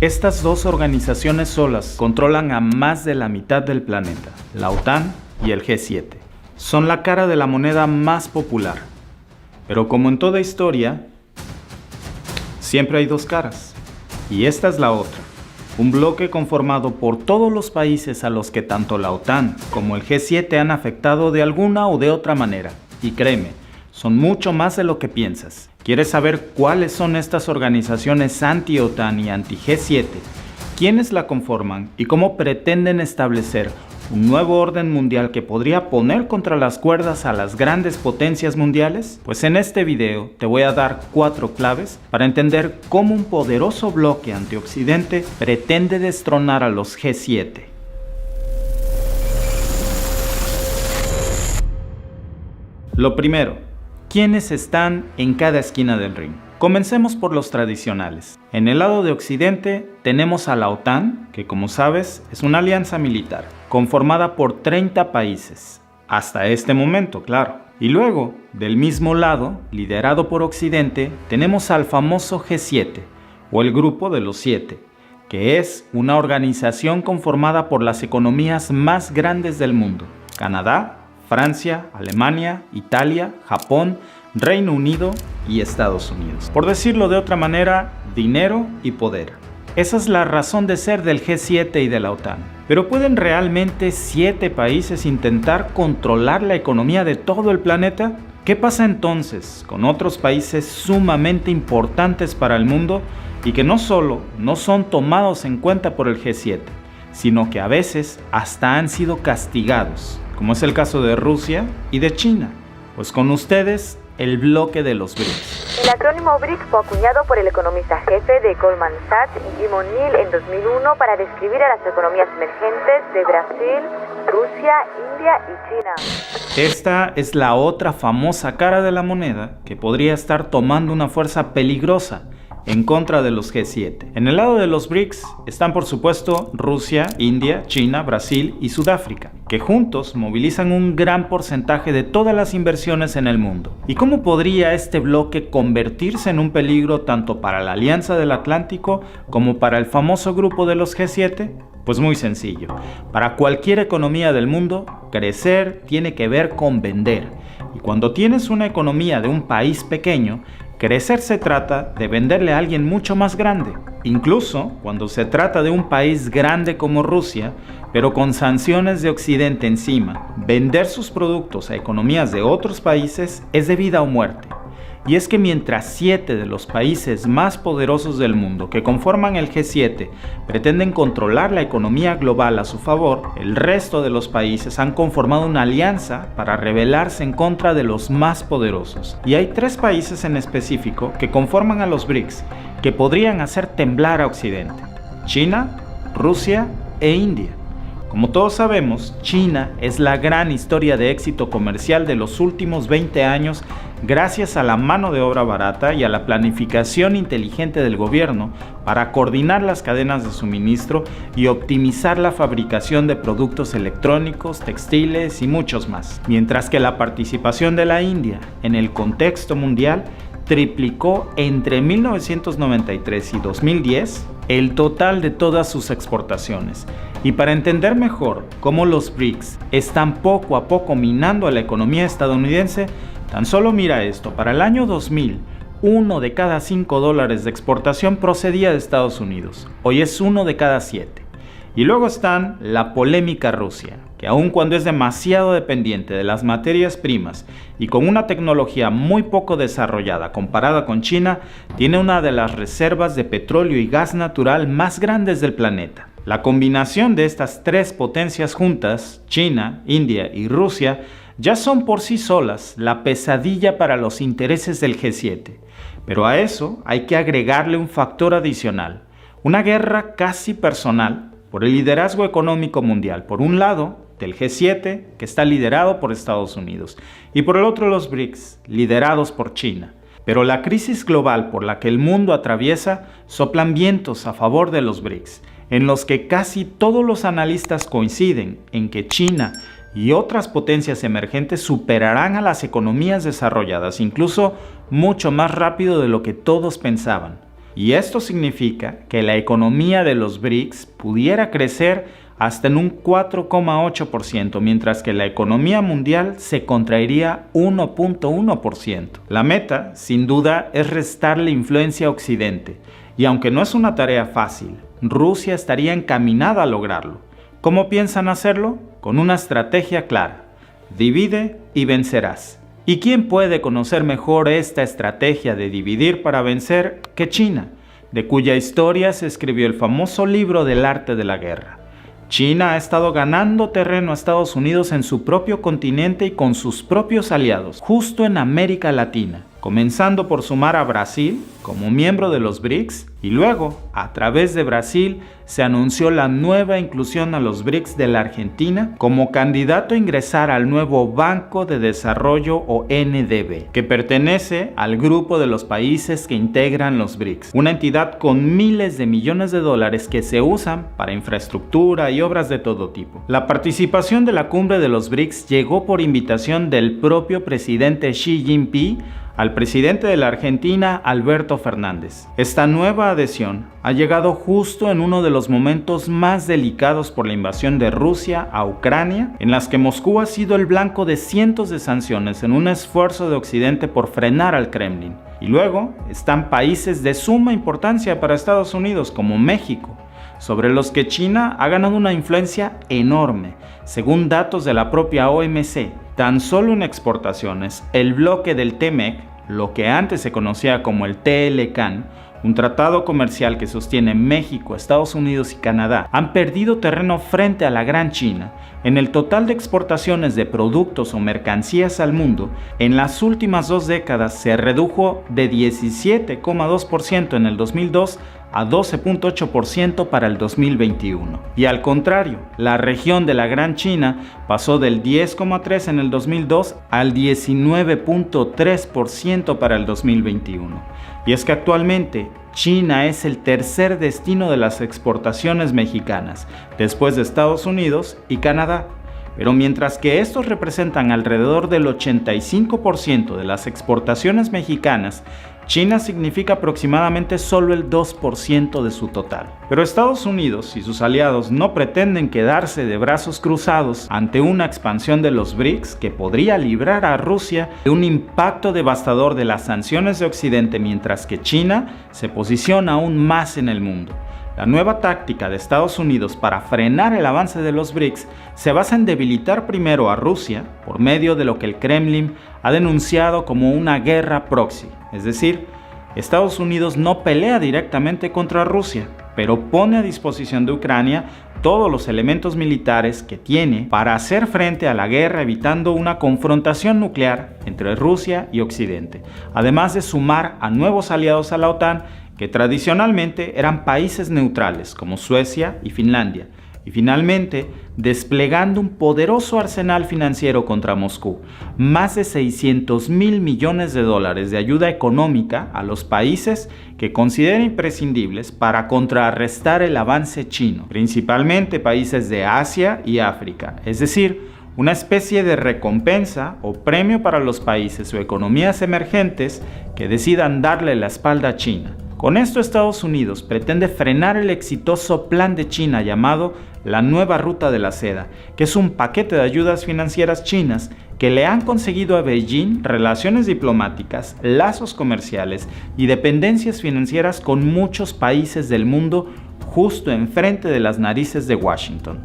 Estas dos organizaciones solas controlan a más de la mitad del planeta, la OTAN y el G7. Son la cara de la moneda más popular. Pero como en toda historia, siempre hay dos caras. Y esta es la otra. Un bloque conformado por todos los países a los que tanto la OTAN como el G7 han afectado de alguna o de otra manera. Y créeme, son mucho más de lo que piensas. ¿Quieres saber cuáles son estas organizaciones anti-OTAN y anti-G7? ¿Quiénes la conforman y cómo pretenden establecer un nuevo orden mundial que podría poner contra las cuerdas a las grandes potencias mundiales? Pues en este video te voy a dar 4 claves para entender cómo un poderoso bloque anti-Occidente pretende destronar a los G7. Lo primero, ¿quiénes están en cada esquina del ring? Comencemos por los tradicionales. En el lado de Occidente tenemos a la OTAN, que como sabes es una alianza militar, conformada por 30 países. Hasta este momento, claro. Y luego, del mismo lado, liderado por Occidente, tenemos al famoso G7, o el Grupo de los 7, que es una organización conformada por las economías más grandes del mundo: Canadá, Francia, Alemania, Italia, Japón, Reino Unido y Estados Unidos. Por decirlo de otra manera, dinero y poder. Esa es la razón de ser del G7 y de la OTAN. Pero ¿pueden realmente 7 países intentar controlar la economía de todo el planeta? ¿Qué pasa entonces con otros países sumamente importantes para el mundo y que no solo no son tomados en cuenta por el G7, sino que a veces hasta han sido castigados, como es el caso de Rusia y de China? Pues con ustedes, el bloque de los BRICS. El acrónimo BRICS fue acuñado por el economista jefe de Goldman Sachs, Jim O'Neill, en 2001 para describir a las economías emergentes de Brasil, Rusia, India y China. Esta es la otra famosa cara de la moneda que podría estar tomando una fuerza peligrosa en contra de los G7. En el lado de los BRICS están por supuesto Rusia, India, China, Brasil y Sudáfrica, que juntos movilizan un gran porcentaje de todas las inversiones en el mundo. ¿Y cómo podría este bloque convertirse en un peligro tanto para la Alianza del Atlántico como para el famoso grupo de los G7? Pues muy sencillo. Para cualquier economía del mundo, crecer tiene que ver con vender. Y cuando tienes una economía de un país pequeño, crecer se trata de venderle a alguien mucho más grande. Incluso cuando se trata de un país grande como Rusia, pero con sanciones de Occidente encima, vender sus productos a economías de otros países es de vida o muerte. Y es que mientras 7 de los países más poderosos del mundo que conforman el G7 pretenden controlar la economía global a su favor, el resto de los países han conformado una alianza para rebelarse en contra de los más poderosos. Y hay 3 países en específico que conforman a los BRICS que podrían hacer temblar a Occidente: China, Rusia e India. Como todos sabemos, China es la gran historia de éxito comercial de los últimos 20 años gracias a la mano de obra barata y a la planificación inteligente del gobierno para coordinar las cadenas de suministro y optimizar la fabricación de productos electrónicos, textiles y muchos más. Mientras que la participación de la India en el contexto mundial triplicó entre 1993 y 2010 el total de todas sus exportaciones. Y para entender mejor cómo los BRICS están poco a poco minando a la economía estadounidense, tan solo mira esto: para el año 2000, 1 de cada 5 dólares de exportación procedía de Estados Unidos. Hoy es 1 de cada 7. Y luego están la polémica Rusia, que aun cuando es demasiado dependiente de las materias primas y con una tecnología muy poco desarrollada comparada con China, tiene una de las reservas de petróleo y gas natural más grandes del planeta. La combinación de estas 3 potencias juntas, China, India y Rusia, ya son por sí solas la pesadilla para los intereses del G7. Pero a eso hay que agregarle un factor adicional: una guerra casi personal por el liderazgo económico mundial. Por un lado, del G7, que está liderado por Estados Unidos, y por el otro los BRICS, liderados por China. Pero la crisis global por la que el mundo atraviesa soplan vientos a favor de los BRICS, en los que casi todos los analistas coinciden en que China y otras potencias emergentes superarán a las economías desarrolladas, incluso mucho más rápido de lo que todos pensaban. Y esto significa que la economía de los BRICS pudiera crecer hasta en un 4,8%, mientras que la economía mundial se contraería 1,1%. La meta, sin duda, es restarle influencia a Occidente, y aunque no es una tarea fácil, Rusia estaría encaminada a lograrlo. ¿Cómo piensan hacerlo? Con una estrategia clara: divide y vencerás. ¿Y quién puede conocer mejor esta estrategia de dividir para vencer que China, de cuya historia se escribió el famoso libro del arte de la guerra? China ha estado ganando terreno a Estados Unidos en su propio continente y con sus propios aliados, justo en América Latina, comenzando por sumar a Brasil como miembro de los BRICS, y luego, a través de Brasil, se anunció la nueva inclusión a los BRICS de la Argentina como candidato a ingresar al nuevo Banco de Desarrollo o NDB, que pertenece al grupo de los países que integran los BRICS, una entidad con miles de millones de dólares que se usan para infraestructura y obras de todo tipo. La participación de la cumbre de los BRICS llegó por invitación del propio presidente Xi Jinping al presidente de la Argentina, Alberto Fernández. Esta nueva adhesión ha llegado justo en uno de los momentos más delicados por la invasión de Rusia a Ucrania, en las que Moscú ha sido el blanco de cientos de sanciones en un esfuerzo de Occidente por frenar al Kremlin. Y luego están países de suma importancia para Estados Unidos, como México, sobre los que China ha ganado una influencia enorme. Según datos de la propia OMC, tan solo en exportaciones, el bloque del TMEC, lo que antes se conocía como el TLCAN, un tratado comercial que sostiene México, Estados Unidos y Canadá, han perdido terreno frente a la Gran China. En el total de exportaciones de productos o mercancías al mundo, en las últimas 2 décadas se redujo de 17,2% en el 2002 a 12,8% para el 2021. Y al contrario, la región de la Gran China pasó del 10,3% en el 2002 al 19,3% para el 2021. Y es que actualmente China es el tercer destino de las exportaciones mexicanas, después de Estados Unidos y Canadá. Pero mientras que estos representan alrededor del 85% de las exportaciones mexicanas, China significa aproximadamente solo el 2% de su total. Pero Estados Unidos y sus aliados no pretenden quedarse de brazos cruzados ante una expansión de los BRICS que podría librar a Rusia de un impacto devastador de las sanciones de Occidente, mientras que China se posiciona aún más en el mundo. La nueva táctica de Estados Unidos para frenar el avance de los BRICS se basa en debilitar primero a Rusia por medio de lo que el Kremlin ha denunciado como una guerra proxy. Es decir, Estados Unidos no pelea directamente contra Rusia, pero pone a disposición de Ucrania todos los elementos militares que tiene para hacer frente a la guerra, evitando una confrontación nuclear entre Rusia y Occidente, además de sumar a nuevos aliados a la OTAN que tradicionalmente eran países neutrales como Suecia y Finlandia, y finalmente desplegando un poderoso arsenal financiero contra Moscú, más de $600 mil millones de ayuda económica a los países que considera imprescindibles para contrarrestar el avance chino, principalmente países de Asia y África, es decir, una especie de recompensa o premio para los países o economías emergentes que decidan darle la espalda a China. Con esto Estados Unidos pretende frenar el exitoso plan de China llamado la Nueva Ruta de la Seda, que es un paquete de ayudas financieras chinas que le han conseguido a Beijing relaciones diplomáticas, lazos comerciales y dependencias financieras con muchos países del mundo justo enfrente de las narices de Washington.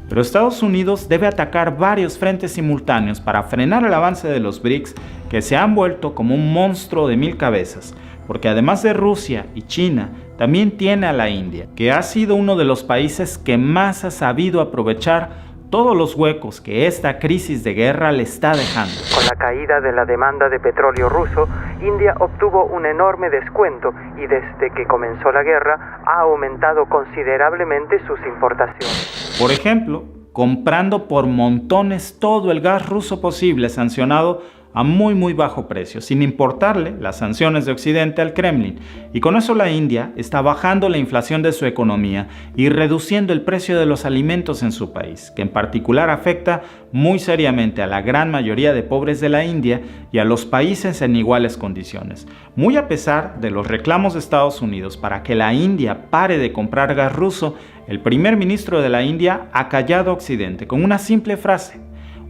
Pero Estados Unidos debe atacar varios frentes simultáneos para frenar el avance de los BRICS, que se han vuelto como un monstruo de 1000 cabezas, porque además de Rusia y China, también tiene a la India, que ha sido uno de los países que más ha sabido aprovechar todos los huecos que esta crisis de guerra le está dejando. Con la caída de la demanda de petróleo ruso, India obtuvo un enorme descuento y desde que comenzó la guerra ha aumentado considerablemente sus importaciones. Por ejemplo, comprando por montones todo el gas ruso posible sancionado a muy bajo precio, sin importarle las sanciones de Occidente al Kremlin. Y con eso la India está bajando la inflación de su economía y reduciendo el precio de los alimentos en su país, que en particular afecta muy seriamente a la gran mayoría de pobres de la India y a los países en iguales condiciones. Muy a pesar de los reclamos de Estados Unidos para que la India pare de comprar gas ruso, el primer ministro de la India ha callado a Occidente con una simple frase: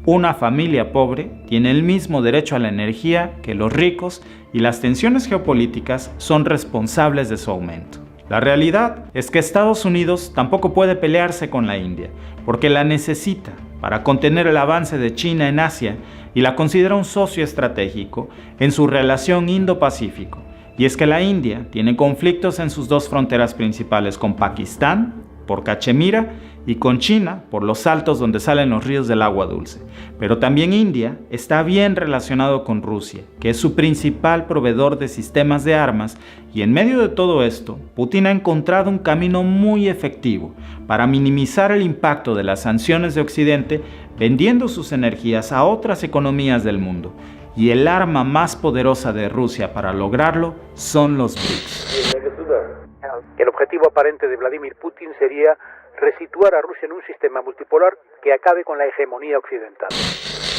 una familia pobre tiene el mismo derecho a la energía que los ricos y las tensiones geopolíticas son responsables de su aumento. La realidad es que Estados Unidos tampoco puede pelearse con la India, porque la necesita para contener el avance de China en Asia y la considera un socio estratégico en su relación Indo-Pacífico. Y es que la India tiene conflictos en sus dos fronteras principales, con Pakistán por Cachemira y con China por los saltos donde salen los ríos del agua dulce. Pero también India está bien relacionado con Rusia, que es su principal proveedor de sistemas de armas, y en medio de todo esto, Putin ha encontrado un camino muy efectivo para minimizar el impacto de las sanciones de Occidente, vendiendo sus energías a otras economías del mundo. Y el arma más poderosa de Rusia para lograrlo son los BRICS. El objetivo aparente de Vladimir Putin sería resituar a Rusia en un sistema multipolar que acabe con la hegemonía occidental.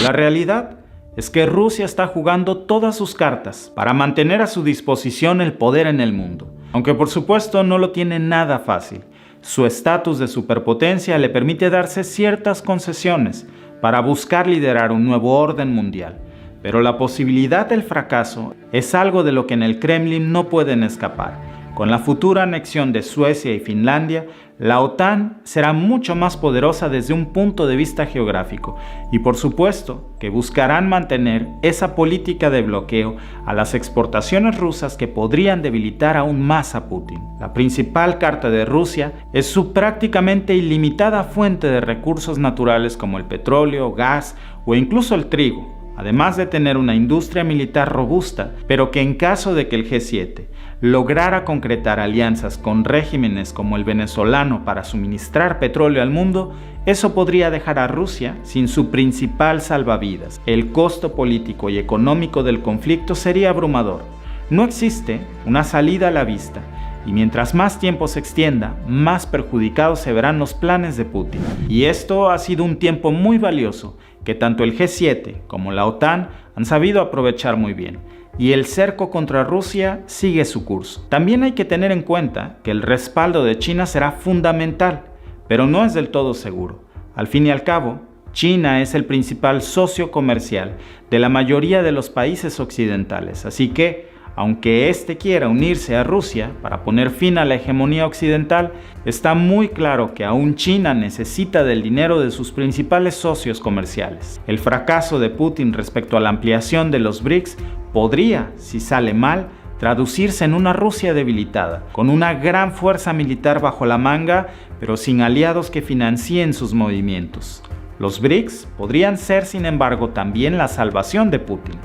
La realidad es que Rusia está jugando todas sus cartas para mantener a su disposición el poder en el mundo, aunque por supuesto no lo tiene nada fácil. Su estatus de superpotencia le permite darse ciertas concesiones para buscar liderar un nuevo orden mundial. Pero la posibilidad del fracaso es algo de lo que en el Kremlin no pueden escapar. Con la futura anexión de Suecia y Finlandia, la OTAN será mucho más poderosa desde un punto de vista geográfico y por supuesto que buscarán mantener esa política de bloqueo a las exportaciones rusas que podrían debilitar aún más a Putin. La principal carta de Rusia es su prácticamente ilimitada fuente de recursos naturales como el petróleo, gas o incluso el trigo, además de tener una industria militar robusta, pero que en caso de que el G7 lograra concretar alianzas con regímenes como el venezolano para suministrar petróleo al mundo, eso podría dejar a Rusia sin su principal salvavidas. El costo político y económico del conflicto sería abrumador. No existe una salida a la vista, y mientras más tiempo se extienda, más perjudicados se verán los planes de Putin. Y esto ha sido un tiempo muy valioso, que tanto el G7 como la OTAN han sabido aprovechar muy bien. Y el cerco contra Rusia sigue su curso. También hay que tener en cuenta que el respaldo de China será fundamental, pero no es del todo seguro. Al fin y al cabo, China es el principal socio comercial de la mayoría de los países occidentales, así que, aunque éste quiera unirse a Rusia para poner fin a la hegemonía occidental, está muy claro que aún China necesita del dinero de sus principales socios comerciales. El fracaso de Putin respecto a la ampliación de los BRICS podría, si sale mal, traducirse en una Rusia debilitada, con una gran fuerza militar bajo la manga, pero sin aliados que financien sus movimientos. Los BRICS podrían ser, sin embargo, también la salvación de Putin.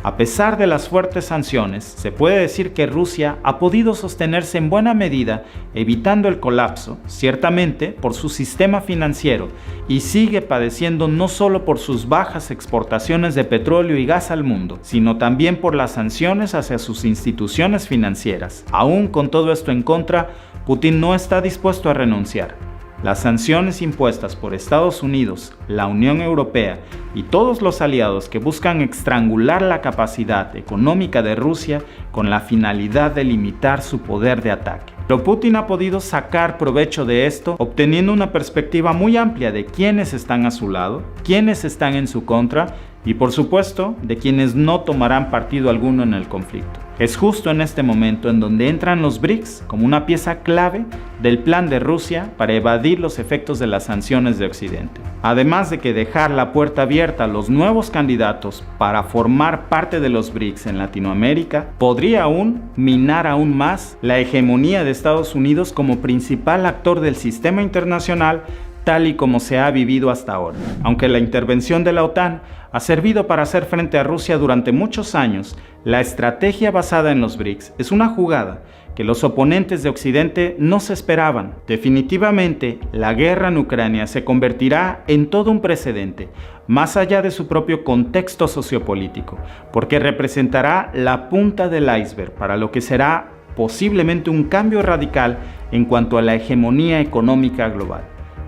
A pesar de las fuertes sanciones, se puede decir que Rusia ha podido sostenerse en buena medida, evitando el colapso, ciertamente por su sistema financiero, y sigue padeciendo no solo por sus bajas exportaciones de petróleo y gas al mundo, sino también por las sanciones hacia sus instituciones financieras. Aún con todo esto en contra, Putin no está dispuesto a renunciar. Las sanciones impuestas por Estados Unidos, la Unión Europea y todos los aliados que buscan estrangular la capacidad económica de Rusia con la finalidad de limitar su poder de ataque. Pero Putin ha podido sacar provecho de esto, obteniendo una perspectiva muy amplia de quiénes están a su lado, quiénes están en su contra y, por supuesto, de quienes no tomarán partido alguno en el conflicto. Es justo en este momento en donde entran los BRICS como una pieza clave del plan de Rusia para evadir los efectos de las sanciones de Occidente. Además de que dejar la puerta abierta a los nuevos candidatos para formar parte de los BRICS en Latinoamérica, podría aún minar aún más la hegemonía de Estados Unidos como principal actor del sistema internacional, tal y como se ha vivido hasta ahora. Aunque la intervención de la OTAN ha servido para hacer frente a Rusia durante muchos años, la estrategia basada en los BRICS es una jugada que los oponentes de Occidente no se esperaban. Definitivamente, la guerra en Ucrania se convertirá en todo un precedente, más allá de su propio contexto sociopolítico, porque representará la punta del iceberg para lo que será posiblemente un cambio radical en cuanto a la hegemonía económica global.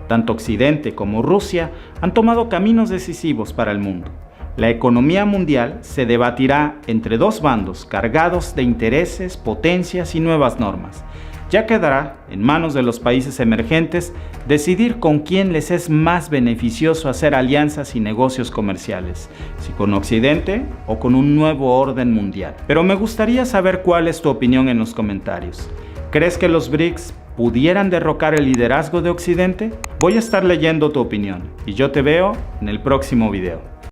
Tanto Occidente como Rusia han tomado caminos decisivos para el mundo. La economía mundial se debatirá entre dos bandos cargados de intereses, potencias y nuevas normas. Ya quedará en manos de los países emergentes decidir con quién les es más beneficioso hacer alianzas y negocios comerciales, si con Occidente o con un nuevo orden mundial. Pero me gustaría saber cuál es tu opinión en los comentarios. ¿Crees que los BRICS pudieran derrocar el liderazgo de Occidente? Voy a estar leyendo tu opinión y yo te veo en el próximo video.